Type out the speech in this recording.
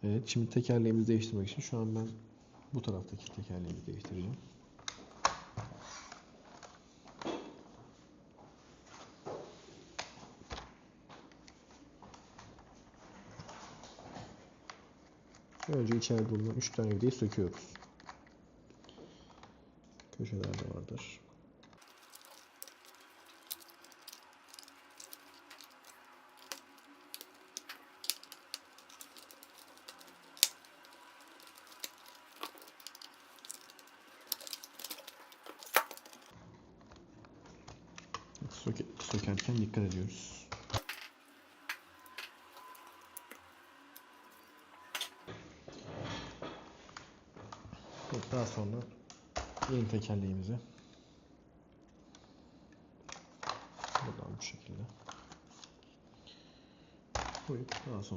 Evet, şimdi tekerleğimizi değiştirmek için şu an ben bu taraftaki tekerleğimizi değiştireceğim. Önce içeride bulunan 3 tane vidayı söküyoruz. Köşelerde vardır. Sökerken dikkat ediyoruz. Daha sonra yeni tekerleğimizi buradan bu şekilde koyup daha sonra